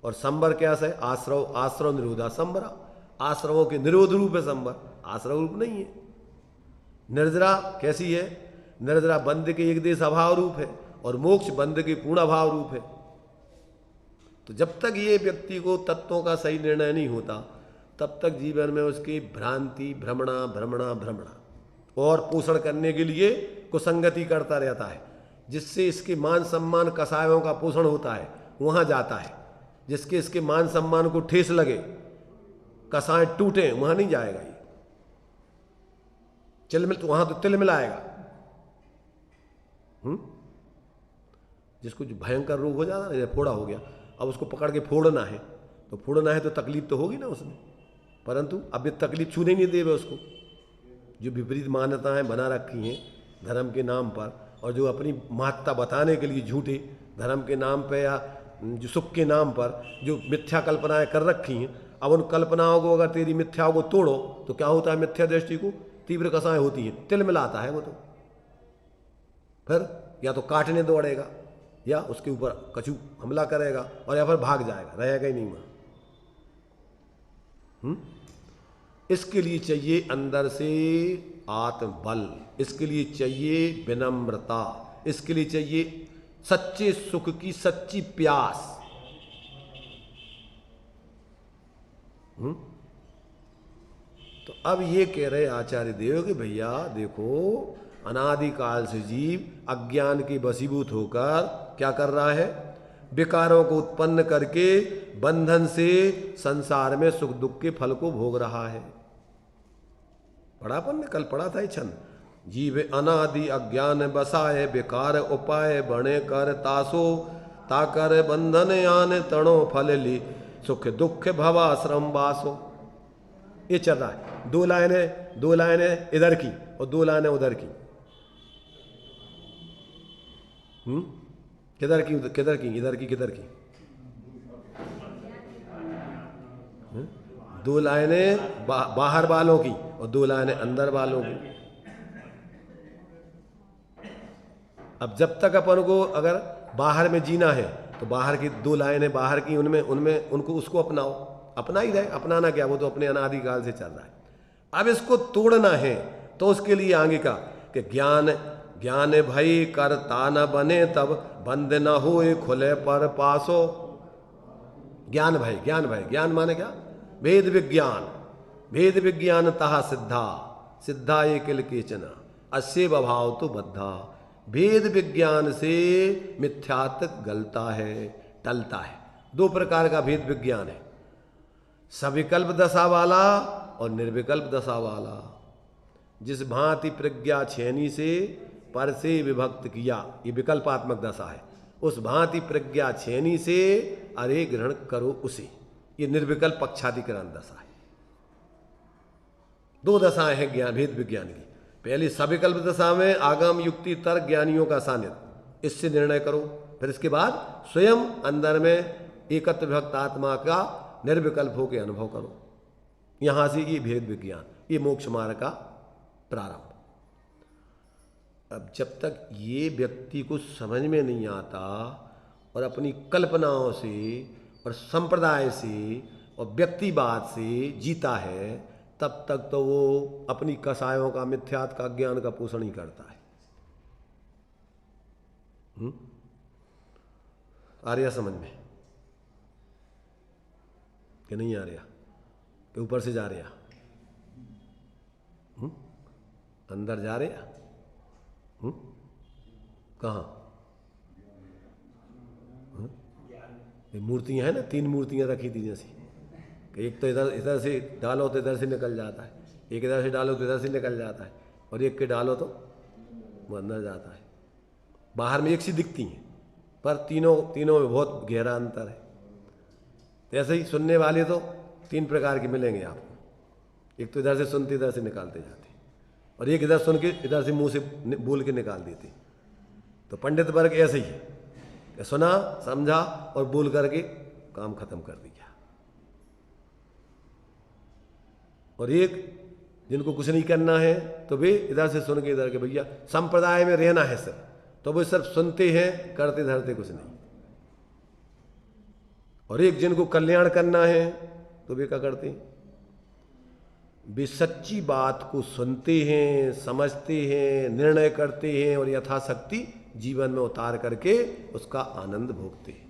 और संबर क्या है? आश्रव निरोधा संबरा। आश्रवों के निरोध रूप है संबर, आश्रव रूप नहीं है। निर्जरा कैसी है? निर्जरा बंध के एक देश अभाव रूप है, और मोक्ष बंध के पूर्ण अभाव रूप है। तो जब तक ये व्यक्ति को तत्वों का सही निर्णय नहीं होता, तब तक जीवन में उसकी भ्रांति, भ्रमणा और पोषण करने के लिए कुसंगति करता रहता है, जिससे इसके मान सम्मान कसायों का पोषण होता है, वहां जाता है। जिसके इसके मान सम्मान को ठेस लगे, कसाय टूटे, वहां नहीं जाएगा ये। वहां तो तिल मिलाएगा। जिसको जो भयंकर रोग हो जाता है, फोड़ा हो गया, अब उसको पकड़ के फोड़ना है, तो तकलीफ तो होगी ना उसमें, परंतु अब ये तकलीफ छूने नहीं देवे उसको। जो विपरीत मान्यताएं बना रखी हैं धर्म के नाम पर, और जो अपनी महत्ता बताने के लिए झूठे धर्म के नाम पर या जो सुख के नाम पर जो मिथ्या कल्पनाएं कर रखी हैं, अब उन कल्पनाओं को, अगर तेरी मिथ्याओं को तोड़ो तो क्या होता है? मिथ्या दृष्टि को तीव्र कसाएं होती हैं, तिल मिलाता है वो। तो फिर या तो काटने दौड़ेगा, या उसके ऊपर कछु हमला करेगा, और या फिर भाग जाएगा, रहेगा ही नहीं वहां। इसके लिए चाहिए अंदर से आत्मबल, इसके लिए चाहिए विनम्रता, इसके लिए चाहिए सच्चे सुख की सच्ची प्यास। तो अब ये कह रहे आचार्य देव कि भैया देखो, अनादिकाल से जीव अज्ञान के वशीभूत होकर क्या कर रहा है? विकारों को उत्पन्न करके बंधन से संसार में सुख दुख के फल को भोग रहा है। पढ़ापन ने कल पढ़ा था ये छंद। जीव अनादि अज्ञान बसाए, विकार उपाय बने कर तासो, ताकर बंधन आन तणो फल ली, सुख दुख भवाश्रम बासो। ये चल रहा है। दो लाइनें इधर की और दो लाइनें उधर की। किधर की इधर की किधर की? दो लाइनें बाहर वालों की और दो लाइनें अंदर वालों की। अब जब तक अपन को अगर बाहर में जीना है तो बाहर की दो लाइनें बाहर की, उनमें उनको उसको अपनाओ। अपना ही रहे, अपनाना क्या, वो तो अपने अनादिकाल से चल रहा है। अब इसको तोड़ना है तो उसके लिए आगे का कि ज्ञान भई करता न बने, तब बंद न होए खुले पर पासो। ज्ञान भय माने क्या? भेद विज्ञान तहा सिद्धा ये किल केचना, अस्य भाव तो बद्धा। भेद विज्ञान से मिथ्यात्व गलता है, टलता है। दो प्रकार का भेद विज्ञान है, सविकल्प दशा वाला और निर्विकल्प दशा वाला। जिस भांति प्रज्ञा छेनी से पर से विभक्त किया, ये विकल्पात्मक दशा है। उस भांति प्रज्ञा छेनी से अरे ग्रहण करो उसे। ये निर्विकल्प पक्षाधिकरण दशा है। दो दशाएं हैं ज्ञान भेद विज्ञान की। पहली सविकल्प दशा में आगम युक्ति तर्क ज्ञानियों का सानिध्य, इससे निर्णय करो। फिर इसके बाद स्वयं अंदर में एकत्र विभक्त आत्मा का निर्विकल्प होकर अनुभव करो। यहां से ये भेद विज्ञान, ये मोक्ष मार्ग का प्रारंभ। अब जब तक ये व्यक्ति को समझ में नहीं आता और अपनी कल्पनाओं से और संप्रदाय से और व्यक्तिवाद से जीता है, तब तक तो वो अपनी कसायों का मिथ्यात्व का ज्ञान का पोषण ही करता है। आ रहा समझ में कि नहीं आ रहा? कि ऊपर से जा रहा? अंदर जा रहा? कहाँ? ये मूर्तियां हैं ना, 3 मूर्तियां रखी थी जैसी, एक तो इधर इधर से डालो तो इधर से निकल जाता है, एक इधर से डालो तो इधर से निकल जाता है, और एक के डालो तो वो अंदर जाता है। बाहर में एक सी दिखती हैं, पर तीनों में बहुत गहरा अंतर है। तो ऐसे ही सुनने वाले तो 3 प्रकार के मिलेंगे आपको। एक तो इधर से सुनते इधर से निकालते जाते, और एक इधर सुन के इधर से मुंह से बोल के निकाल देते। तो पंडित वर्ग ऐसे ही है कि सुना समझा और बोल करके काम खत्म कर दिया। और एक जिनको कुछ नहीं करना है तो वे इधर से सुन के इधर के, भैया संप्रदाय में रहना है सर, तो वे सिर्फ सुनते हैं, करते धरते कुछ नहीं। और एक जिनको कल्याण करना है तो वे क्या करते हैं? वे सच्ची बात को सुनते हैं, समझते हैं, निर्णय करते हैं और यथाशक्ति जीवन में उतार करके उसका आनंद भोगते हैं।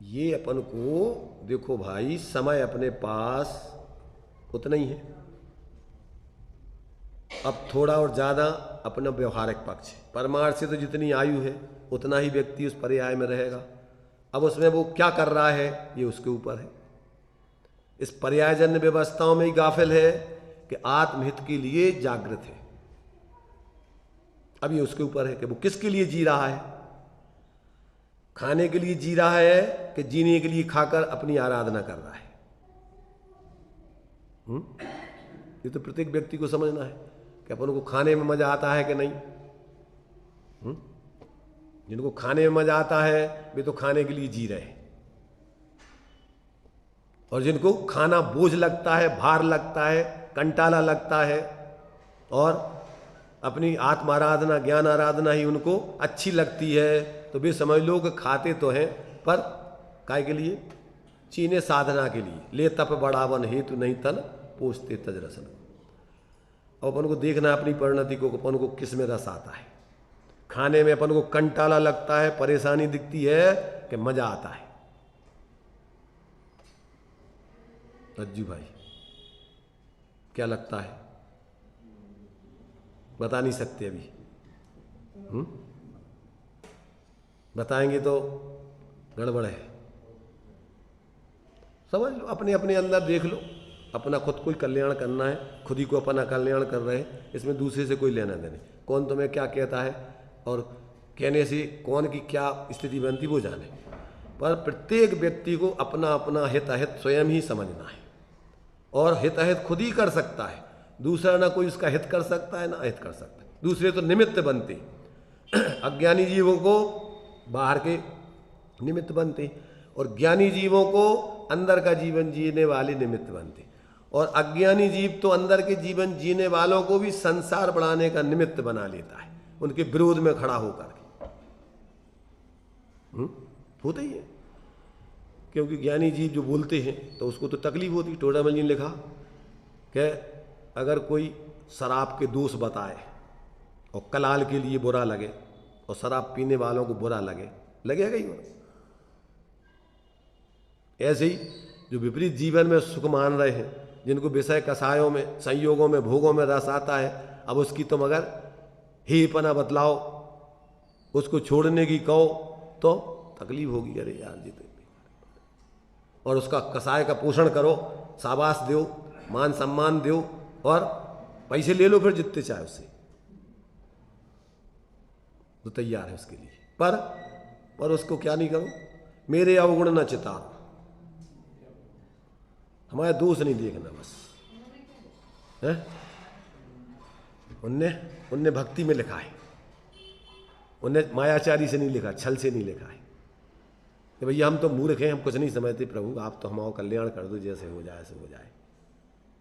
ये अपन को देखो भाई, समय अपने पास उतना ही है। अब थोड़ा और ज्यादा अपना व्यवहारिक पक्ष है। परमार्थ से तो जितनी आयु है उतना ही व्यक्ति उस पर्याय में रहेगा। अब उसमें वो क्या कर रहा है ये उसके ऊपर है। इस पर्यायजन्य व्यवस्थाओं में ही गाफिल है कि आत्महित के लिए जागृत है। अब ये उसके ऊपर है कि वो किसके लिए जी रहा है। खाने के लिए जी रहा है कि जीने के लिए खाकर अपनी आराधना कर रहा है। ये तो प्रत्येक व्यक्ति को समझना है कि अपन को खाने में मजा आता है कि नहीं। जिनको खाने में मजा आता है वे तो खाने के लिए जी रहे हैं, और जिनको खाना बोझ लगता है, भार लगता है, कंटाला लगता है और अपनी आत्म आराधना ज्ञान आराधना ही उनको अच्छी लगती है, तो वे समझ लो कि खाते तो हैं पर काय के लिए? चीने साधना के लिए। ले तप बढ़ावन हेतु नहीं तन पोषते तज रसन। अब अपन को देखना अपनी परिणति को, अपन को किस में रस आता है। खाने में अपन को कंटाला लगता है, परेशानी दिखती है कि मजा आता है। रज्जू भाई क्या लगता है? बता नहीं सकते अभी। बताएंगे तो गड़बड़ है। समझ लो, अपने अपने अंदर देख लो। अपना खुद को ही कल्याण करना है, खुद ही को अपना कल्याण कर रहे हैं। इसमें दूसरे से कोई लेना देना, कौन तुम्हें क्या कहता है और कहने से कौन की क्या स्थिति बनती वो जाने। पर प्रत्येक व्यक्ति को अपना अपना हित अहित स्वयं ही समझना है, और हित अहित खुद ही कर सकता है। दूसरा ना कोई उसका हित कर सकता है ना अहित कर सकता है। दूसरे तो निमित्त बनते। अज्ञानी जीवों को बाहर के निमित्त बनते, और ज्ञानी जीवों को अंदर का जीवन जीने वाले निमित्त बनते। और अज्ञानी जीव तो अंदर के जीवन जीने वालों को भी संसार बढ़ाने का निमित्त बना लेता है, उनके विरोध में खड़ा होकर के। होता ही है, क्योंकि ज्ञानी जीव जो बोलते हैं तो उसको तो तकलीफ होती। टोडामल जी ने लिखा कि अगर कोई शराब के दोष बताए और कलाल के लिए बुरा लगे और शराब पीने वालों को बुरा लगे, लगेगा ही बुरा। ऐसे ही जो विपरीत जीवन में सुख मान रहे हैं, जिनको विषय कसायों में संयोगों में भोगों में रस आता है, अब उसकी तुम अगर ही पना बतलाओ, उसको छोड़ने की कहो तो तकलीफ होगी। अरे यार जी, तो और उसका कसाय का पोषण करो, शाबाश दो, मान सम्मान दो और पैसे ले लो फिर जितने चाहे उससे। तो तैयार है उसके लिए। पर उसको क्या नहीं करो, मेरे अवगुण न चितारो, हमारे दोष नहीं देखना बस है। उनने भक्ति में लिखा है, उनने मायाचारी से नहीं लिखा, छल से नहीं लिखा है कि भैया हम तो मूर्ख हैं, हम कुछ नहीं समझते, प्रभु आप तो हमारा कल्याण कर दो, जैसे हो जाए ऐसे हो जाए।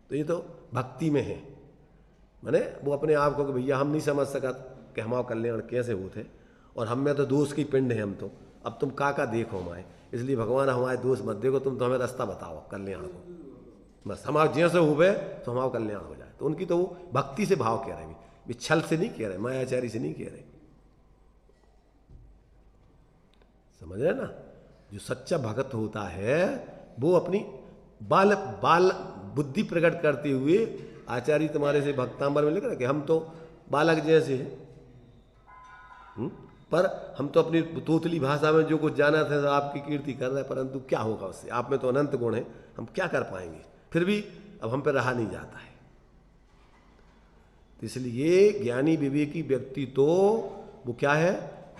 तो ये तो भक्ति में है, माने वो अपने आप को कि भैया हम नहीं समझ सका कि हमारा कल्याण कैसे होते, और हम में तो दोष की पिंड है हम तो, अब तुम का देखो हमारे, इसलिए भगवान हमारे दोष मत देखो, तुम तो हमें रास्ता बताओ कल्याण को, बस हमारा जैसे हुए तो हमारा कल्याण हो जाए। तो उनकी तो वो भक्ति से भाव कह रहे हैं, भी छल से नहीं कह रहे, मायाचारी से नहीं कह रहे, समझ रहे ना। जो सच्चा भक्त होता है वो अपनी बाल बुद्धि प्रकट करते हुए, आचार्य तुम्हारे से भक्तांबर में लिख रहा कि हम तो बालक जैसे हैं, पर हम तो अपनी तोतली भाषा में जो कुछ जाना था आपकी कीर्ति कर रहे हैं, परंतु क्या होगा उससे, आप में तो अनंत गुण है, हम क्या कर पाएंगे, फिर भी अब हम पे रहा नहीं जाता है। तो इसलिए ज्ञानी विवेकी व्यक्ति तो वो क्या है,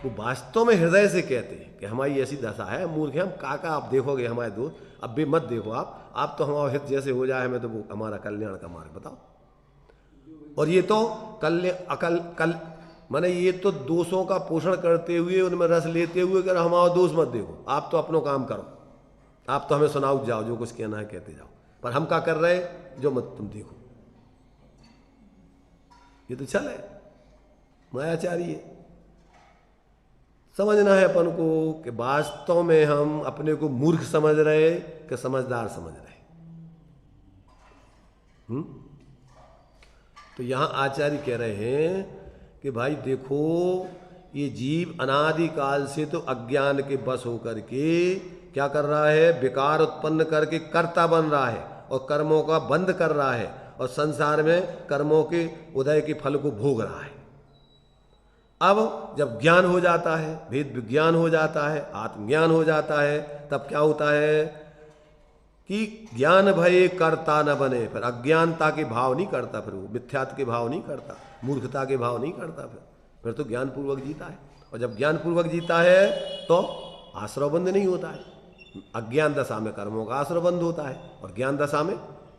वो वास्तव में हृदय से कहते हैं कि हमारी ऐसी दशा है, मूर्ख है हम, काका आप देखोगे हमारे दोस्त, अब भी मत देखो आप तो हमारा हित जैसे हो जाए, हमें तो वो हमारा कल्याण का मार्ग बताओ। और ये तो कल माने ये तो दोषों का पोषण करते हुए, उनमें रस लेते हुए कि हमारा दोष मत देखो, आप तो अपनो काम करो, आप तो हमें सुनाओ जाओ, जो कुछ कहना है कहते जाओ, पर हम क्या कर रहे जो मत तुम देखो। ये तो चल है, मायाचारी है। समझना है अपन को कि वास्तव में हम अपने को मूर्ख समझ रहे कि समझदार समझ रहे। तो यहां आचार्य कह रहे हैं कि भाई देखो, ये जीव अनादिकाल से तो अज्ञान के बस होकर के क्या कर रहा है, विकार उत्पन्न करके कर्ता बन रहा है और कर्मों का बंद कर रहा है, और संसार में कर्मों के उदय के फल को भोग रहा है। अब जब ज्ञान हो जाता है, भेद विज्ञान हो जाता है, आत्मज्ञान हो जाता है, तब क्या होता है कि ज्ञान भये कर्ता न बने, फिर अज्ञानता के भाव नहीं करता, फिर वो मिथ्यात्व के भाव नहीं करता, मूर्खता के भाव नहीं करता, फिर तो ज्ञान पूर्वक जीता है। और जब ज्ञान पूर्वक जीता है तो आश्रवबंध नहीं होता है। अज्ञान दशा में कर्मों का आश्रवबंध होता है, और ज्ञान दशा में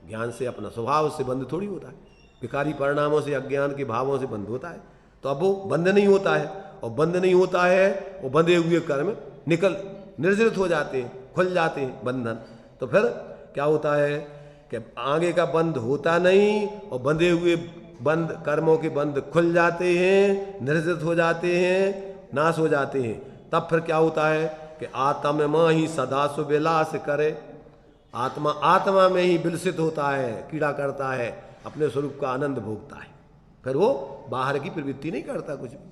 ज्ञान से अपना स्वभाव से बंध थोड़ी होता है, विकारी परिणामों से अज्ञान के भावों से बंध होता है। तो अब वो बंध नहीं होता है, और बंध नहीं होता है और बंधे हुए कर्म निर्जरित हो जाते हैं, खुल जाते हैं बंधन। तो फिर क्या होता है कि आगे का बंध होता नहीं, और बंधे हुए बंध कर्मों के बंध खुल जाते हैं, निर्जरित हो जाते हैं, नाश हो जाते हैं। तब फिर क्या होता है कि आत्मा ही सदा सुविलास करे, आत्मा में ही विलसित होता है, कीड़ा करता है, अपने स्वरूप का आनंद भोगता है, फिर वो बाहर की प्रवृत्ति नहीं करता कुछ भी।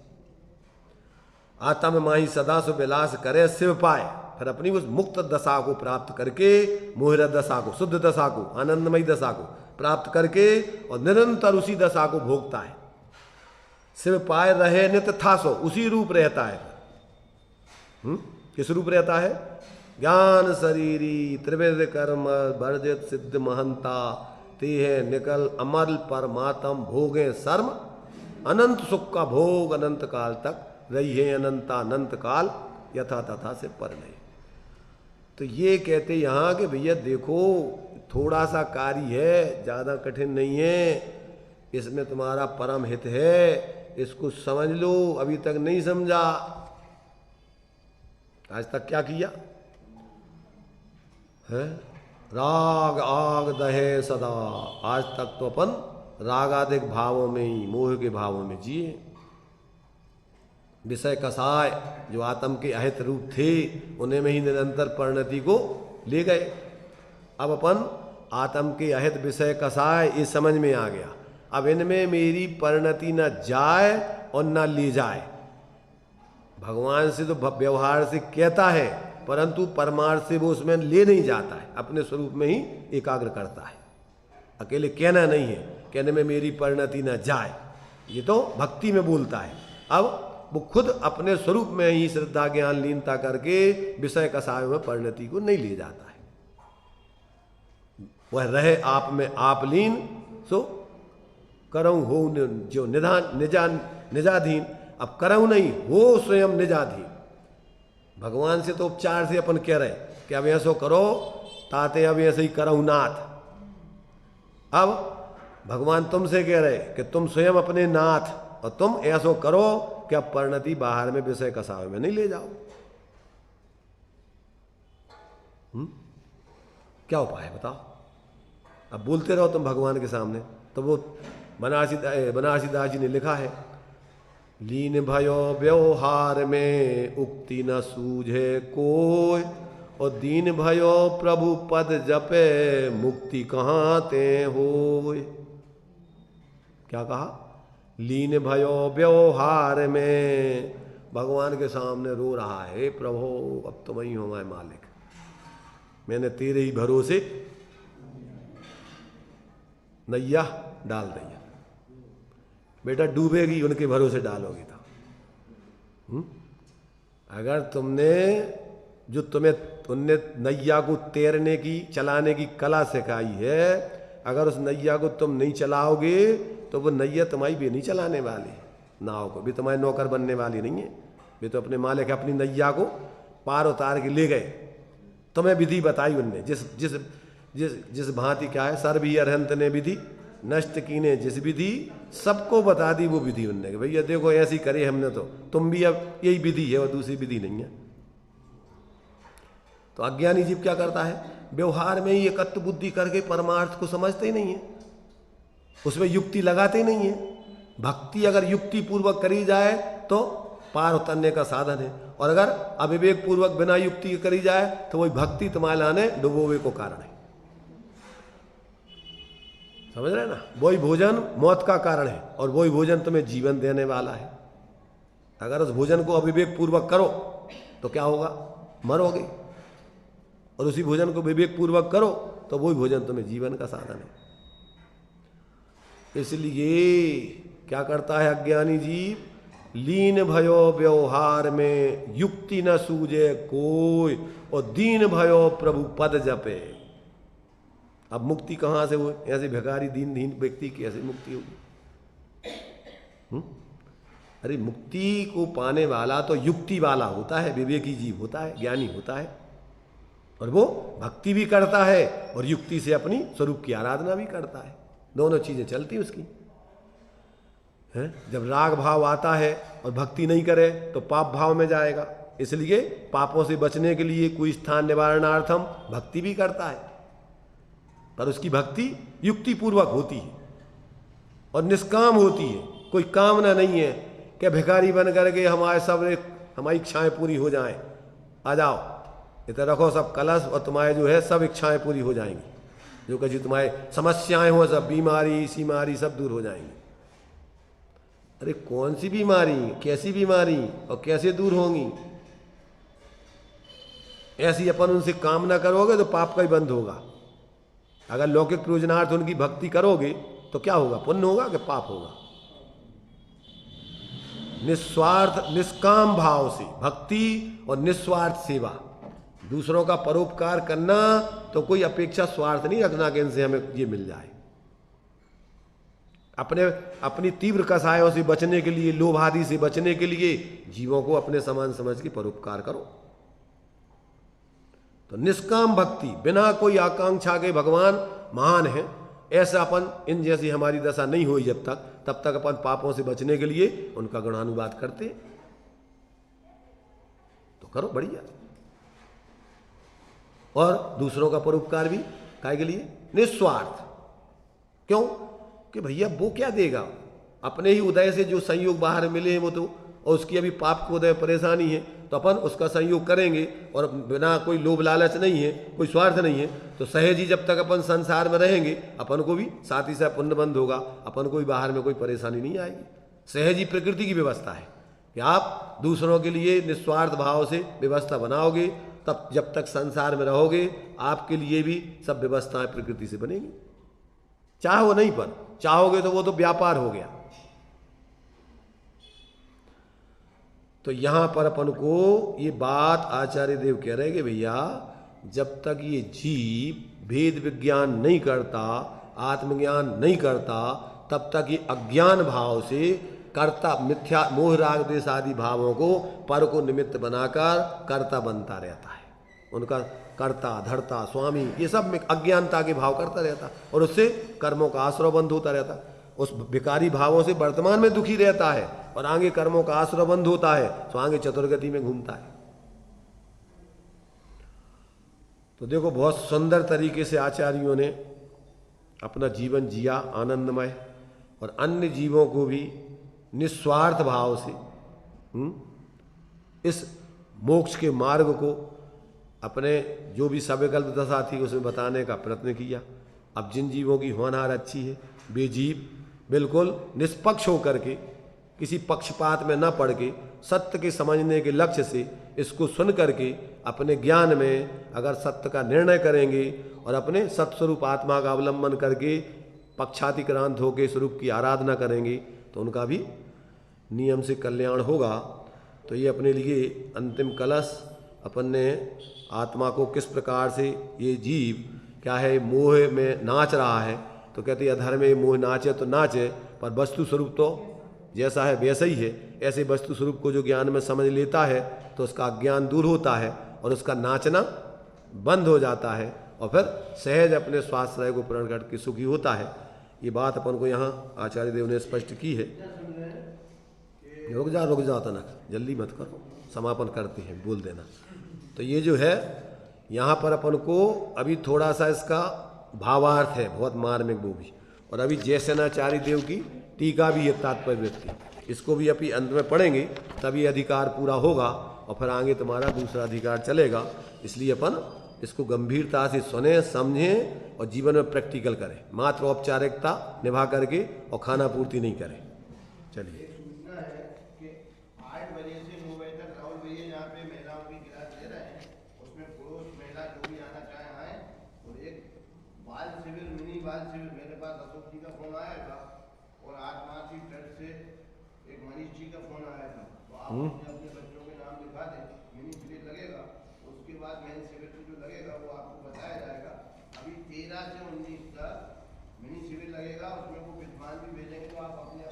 आत्मा में ही सदा सुविलास करे शिव पाए, फिर अपनी उस मुक्त दशा को प्राप्त करके, मोहर दशा को, शुद्ध दशा को, आनंदमयी दशा को प्राप्त करके और निरंतर उसी दशा को भोगता है। शिव पाए रहे नित्य था सो, उसी रूप रहता है। किस रूप रहता है? ज्ञान शरीरी त्रिविध कर्म वर्जित सिद्ध महंता, ते है निकल अमल परमात्म भोगे शर्म, अनंत सुख का भोग अनंत काल तक रही है, अनंत काल यथा तथा से पर नहीं। तो ये कहते यहाँ कि भैया देखो, थोड़ा सा कार्य है, ज़्यादा कठिन नहीं है, इसमें तुम्हारा परम हित है, इसको समझ लो। अभी तक नहीं समझा, आज तक क्या किया है? राग आग दहे सदा, आज तक तो अपन रागादिक भावों में ही, मोह के भावों में जिए। विषय कसाय जो आत्म के अहित रूप थे, उन्हें में ही निरंतर परिणति को ले गए। अब अपन आत्म के अहित विषय कसाय ये समझ में आ गया, अब इनमें मेरी परिणति न जाए और न ले जाए। भगवान से तो व्यवहार से कहता है, परंतु परमार्थ से वो उसमें ले नहीं जाता है, अपने स्वरूप में ही एकाग्र करता है। अकेले कहना नहीं है, कहने में मेरी परिणति न जाए, ये तो भक्ति में बोलता है। अब वो खुद अपने स्वरूप में ही श्रद्धा ज्ञान लीनता करके विषय कसाय में परिणति को नहीं ले जाता है। वह रहे आप में आप लीन, सो करऊं हो जो निजाधीन। अब करऊ नहीं हो स्वयं निजाधि। भगवान से तो उपचार से अपन कह रहे कि अब ऐसो करो ताते अब ऐसे ही करऊ नाथ। अब भगवान तुमसे कह रहे कि तुम स्वयं अपने नाथ और तुम ऐसो करो कि अब परिणति बाहर में विषय कसावे में नहीं ले जाओ। क्या उपाय है बताओ। अब बोलते रहो तुम भगवान के सामने। तो वो बनारसी दास जी ने लिखा है, लीन भयो व्यवहार में उक्ति न सूझे कोय, और दीन भयो प्रभु पद जपे मुक्ति कहाँ ते होय। क्या कहा? लीन भयो व्यवहार में, भगवान के सामने रो रहा है, प्रभु अब तुम ही हो हमारे मालिक, मैंने तेरे ही भरोसे नैया डाल दी। बेटा डूबेगी उनके भरोसे डालोगी तो। अगर तुमने जो तुमने नैया को तैरने की चलाने की कला सिखाई है, अगर उस नैया को तुम नहीं चलाओगे तो वो नैया तुम्हारी भी नहीं चलाने वाली, नाव को भी तुम्हारे नौकर बनने वाली नहीं है। वे तो अपने मालिक अपनी नैया को पार उतार के ले गए। तुम्हें विधि बताई उनने, जिस जिस जिस जिस भांति क्या है, सर्वी अरहंत ने विधि नष्ट कीने जिस विधि, सबको बता दी वो विधि उनने कि भैया देखो ऐसी करे हमने, तो तुम भी अब यही विधि है और दूसरी विधि नहीं है। तो अज्ञानी जीव क्या करता है, व्यवहार में ही एकत्व बुद्धि करके परमार्थ को समझते ही नहीं है, उसमें युक्ति लगाते ही नहीं है। भक्ति अगर युक्ति पूर्वक करी जाए तो पार उतरने का साधन है, और अगर अविवेक पूर्वक बिना युक्ति के करी जाए तो वही भक्ति तुम्हारे लाने डुबोवे को कारण है। समझ रहे ना? वही भोजन मौत का कारण है और वही भोजन तुम्हें जीवन देने वाला है। अगर उस भोजन को अविवेक पूर्वक करो तो क्या होगा, मरोगे, और उसी भोजन को विवेक पूर्वक करो तो वही भोजन तुम्हें जीवन का साधन है। इसलिए क्या करता है अज्ञानी जीव, लीन भयो व्यवहार में युक्ति न सूझे कोई, और दीन भयो प्रभु पद जपे। अब मुक्ति कहाँ से हो, ऐसे भिखारी दीन दीन व्यक्ति की ऐसी मुक्ति होगी? अरे मुक्ति को पाने वाला तो युक्ति वाला होता है, विवेकी जीव होता है, ज्ञानी होता है, और वो भक्ति भी करता है और युक्ति से अपनी स्वरूप की आराधना भी करता है। दोनों चीजें चलती उसकी है। जब राग भाव आता है और भक्ति नहीं करे तो पाप भाव में जाएगा। इसलिए पापों से बचने के लिए कोई स्थान निवारणार्थम भक्ति भी करता है, पर उसकी भक्ति युक्ति पूर्वक होती है और निष्काम होती है। कोई कामना नहीं है कि भिखारी बन करके हमारी इच्छाएं पूरी हो जाएं, आ जाओ इधर रखो सब कलश और तुम्हारे जो है सब इच्छाएं पूरी हो जाएंगी, जो कभी तुम्हारे समस्याएं हो, सब बीमारी सीमारी सब दूर हो जाएंगी। अरे कौन सी बीमारी, कैसी बीमारी और कैसे दूर होंगी? ऐसी अपन उनसे कामना करोगे तो पाप का ही बंद होगा। अगर लौकिक प्रयोजनार्थ उनकी भक्ति करोगे तो क्या होगा, पुण्य होगा कि पाप होगा? निस्वार्थ निष्काम भाव से भक्ति और निस्वार्थ सेवा, दूसरों का परोपकार करना, तो कोई अपेक्षा स्वार्थ नहीं रखना कि इनसे हमें ये मिल जाए। अपनी तीव्र कसायों से बचने के लिए, लोभ आदि से बचने के लिए जीवों को अपने समान समझ के परोपकार करो। तो निष्काम भक्ति, बिना कोई आकांक्षा के भगवान महान है, ऐसा अपन इन जैसी हमारी दशा नहीं हुई जब तक, तब तक अपन पापों से बचने के लिए उनका गुणानुवाद करते तो करो बढ़िया। और दूसरों का परोपकार भी काहे के लिए? निस्वार्थ। क्यों? कि भैया वो क्या देगा, अपने ही उदय से जो संयोग बाहर मिले वो तो, और उसकी अभी पाप को उदय परेशानी है, तो अपन उसका संयोग करेंगे और बिना कोई लोभ लालच नहीं है, कोई स्वार्थ नहीं है, तो सहज ही जब तक अपन संसार में रहेंगे अपन को भी साथ ही साथ पुण्य बंद होगा, अपन को भी बाहर में कोई परेशानी नहीं आएगी। सहज ही प्रकृति की व्यवस्था है कि आप दूसरों के लिए निस्वार्थ भाव से व्यवस्था बनाओगे, तब जब तक संसार में रहोगे आपके लिए भी सब व्यवस्थाएं प्रकृति से बनेगी। चाहो नहीं, पर चाहोगे तो वो तो व्यापार हो गया। तो यहां पर अपन को ये बात आचार्य देव कह रहे हैं कि भैया जब तक ये जीव भेद विज्ञान नहीं करता, आत्मज्ञान नहीं करता, तब तक ये अज्ञान भाव से कर्ता मिथ्या मोह राग देश आदि भावों को पर को निमित्त बनाकर कर्ता बनता रहता है। उनका कर्ता धर्ता स्वामी ये सब में अज्ञानता के भाव करता रहता और उससे कर्मों का आश्रय बंध होता रहता। उस विकारी भावों से वर्तमान में दुखी रहता है और आगे कर्मों का आश्रय बंध होता है तो आगे चतुर्गति में घूमता है। तो देखो बहुत सुंदर तरीके से आचार्यों ने अपना जीवन जिया आनंदमय और अन्य जीवों को भी निस्वार्थ भाव से इस मोक्ष के मार्ग को अपने जो भी सविकल्प दशा थी उसमें बताने का प्रयत्न किया। अब जिन जीवों की होनहार अच्छी है वे जीव बिल्कुल निष्पक्ष होकर के किसी पक्षपात में न पड़ के सत्य के समझने के लक्ष्य से इसको सुन करके अपने ज्ञान में अगर सत्य का निर्णय करेंगे और अपने सत्स्वरूप आत्मा का अवलंबन करके पक्षातिक्रांत होकर स्वरूप की आराधना करेंगे तो उनका भी नियम से कल्याण होगा। तो ये अपने लिए अंतिम कलश अपन ने आत्मा को किस प्रकार से ये जीव क्या है मोह में नाच रहा है तो कहते हैं अधर्म में मोह नाचे तो नाचे पर वस्तु स्वरूप तो जैसा है वैसा ही है। ऐसे वस्तु स्वरूप को जो ज्ञान में समझ लेता है तो उसका अज्ञान दूर होता है और उसका नाचना बंद हो जाता है और फिर सहज अपने स्वास्थ्य को पूर्ण करके सुखी होता है। ये बात अपन को यहाँ आचार्य देव ने स्पष्ट की है। रुक जा तनक जल्दी मत करो समापन करते हैं बोल देना। तो ये जो है यहाँ पर अपन को अभी थोड़ा सा इसका भावार्थ है बहुत मार्मिक वो भी और अभी जयसेनाचार्य देव की टीका भी है तात्पर्य व्यक्ति इसको भी अभी अंत में पढ़ेंगे तभी अधिकार पूरा होगा और फिर आगे तुम्हारा दूसरा अधिकार चलेगा। इसलिए अपन इसको गंभीरता से सुने समझें और जीवन में प्रैक्टिकल करें। मात्र औपचारिकता निभा करके और खाना पूर्ति नहीं करें। चलिए बाल शिविर मेरे पास अशोक जी का फोन आया था और आत्मार्थी ट्रस्ट से एक मनीष जी का फोन आया था। तो आप अपने बच्चों के नाम लिखा दें मिनी शिविर लगेगा उसके बाद मेन शिविर जो लगेगा वो आपको बताया जाएगा। अभी 13 से 19 तक मिनी शिविर लगेगा उसमें वो विद्वान भी भेजेंगे तो आप अपने